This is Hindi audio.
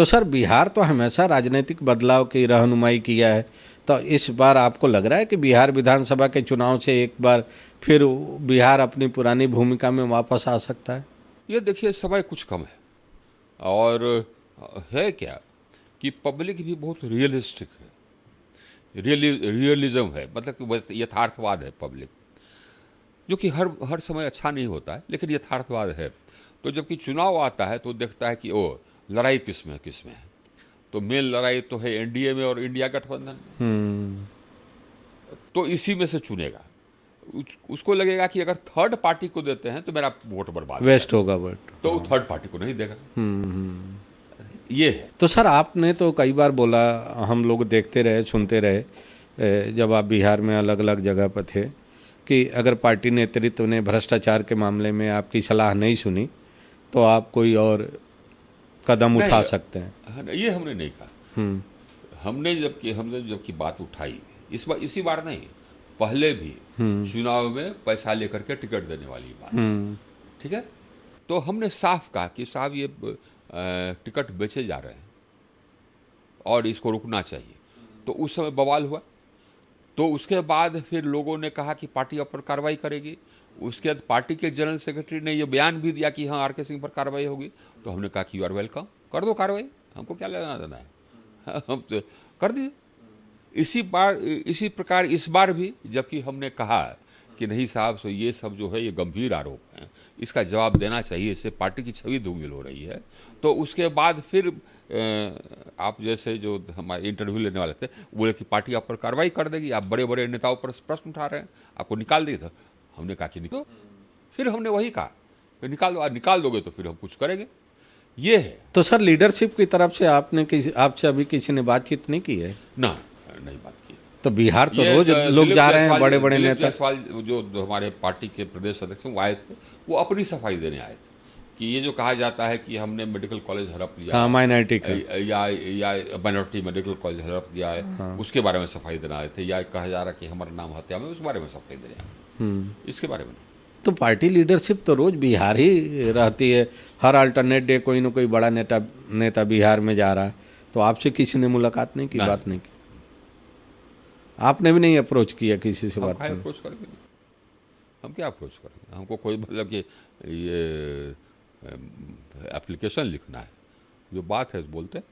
तो सर बिहार तो हमेशा राजनीतिक बदलाव की रहनुमाई किया है, तो इस बार आपको लग रहा है कि बिहार विधानसभा के चुनाव से एक बार फिर बिहार अपनी पुरानी भूमिका में वापस आ सकता है? ये देखिए, समय कुछ कम है और है क्या कि पब्लिक भी बहुत रियलिस्टिक है, रियलिज्म है, मतलब कि बस यथार्थवाद है पब्लिक, जो कि हर समय अच्छा नहीं होता है, लेकिन यथार्थवाद है। तो जबकि चुनाव आता है तो देखता है कि ओ लड़ाई किस में है, तो मेन लड़ाई तो है एनडीए में और इंडिया गठबंधन में, तो इसी में से चुनेगा। उसको लगेगा कि अगर थर्ड पार्टी को देते हैं तो मेरा वोट बर्बाद वेस्ट होगा वोट, तो वो थर्ड पार्टी को नहीं देगा। ये है। तो सर आपने तो कई बार बोला, हम लोग देखते रहे सुनते रहे जब आप बिहार में अलग अलग जगह पर थे, कि अगर पार्टी नेतृत्व ने भ्रष्टाचार के मामले में आपकी सलाह नहीं सुनी तो आप कोई और कदम उठा सकते हैं। ये हमने नहीं कहा। हमने जबकि बात उठाई, इसी बार नहीं, पहले भी चुनाव में पैसा लेकर के टिकट देने वाली बात, ठीक है, तो हमने साफ कहा कि साहब ये टिकट बेचे जा रहे हैं और इसको रुकना चाहिए। तो उस समय बवाल हुआ, तो उसके बाद फिर लोगों ने कहा कि पार्टी आप पर कार्रवाई करेगी। उसके बाद पार्टी के जनरल सेक्रेटरी ने ये बयान भी दिया कि हाँ आर के सिंह पर कार्रवाई होगी। तो हमने कहा कि यू आर वेलकम, कर दो कार्रवाई, हमको क्या लेना देना है, हम तो कर दिए। इसी प्रकार इस बार भी जबकि हमने कहा कि नहीं साहब, सो ये सब जो है ये गंभीर आरोप हैं, इसका जवाब देना चाहिए, इससे पार्टी की छवि धूमिल हो रही है। तो उसके बाद फिर आप जैसे जो हमारे इंटरव्यू लेने वाले थे बोले कि पार्टी आप पर कार्रवाई कर देगी, आप बड़े बड़े नेताओं पर प्रश्न उठा रहे हैं, आपको निकाल देगी। था हमने कहा कि निकालो, फिर हमने वही कहा कि निकाल दोगे तो फिर हम कुछ करेंगे। ये है। तो सर लीडरशिप की तरफ से आपसे अभी किसी ने बातचीत नहीं की है? ना, नहीं बात की। तो बिहार तो रोज लोग जा रहे हैं, बड़े बड़े नेता। जायसवाल जो हमारे पार्टी के प्रदेश अध्यक्ष वो आए थे, वो अपनी सफाई देने आए थे कि ये जो कहा जाता है कि हमने मेडिकल कॉलेज हड़प लिया, हाँ, माइनॉरिटी का या माइनॉरिटी मेडिकल कॉलेज हड़प दिया है, हाँ, उसके बारे में सफाई देने आए थे, या कहा जा रहा कि हमारा नाम हत्या में, उस बारे में सफाई देने आए थे, इसके बारे में। तो पार्टी लीडरशिप तो रोज बिहार ही रहती है, हर अल्टरनेट डे कोई ना कोई बड़ा नेता बिहार में जा रहा है, तो आपसे किसी ने मुलाकात नहीं की, बात नहीं की? आपने भी नहीं अप्रोच किया किसी से बात करने? अप्रोच करेंगे, हम क्या अप्रोच करेंगे? हमको कोई मतलब कि ये एप्लीकेशन लिखना है, जो बात है बोलते हैं।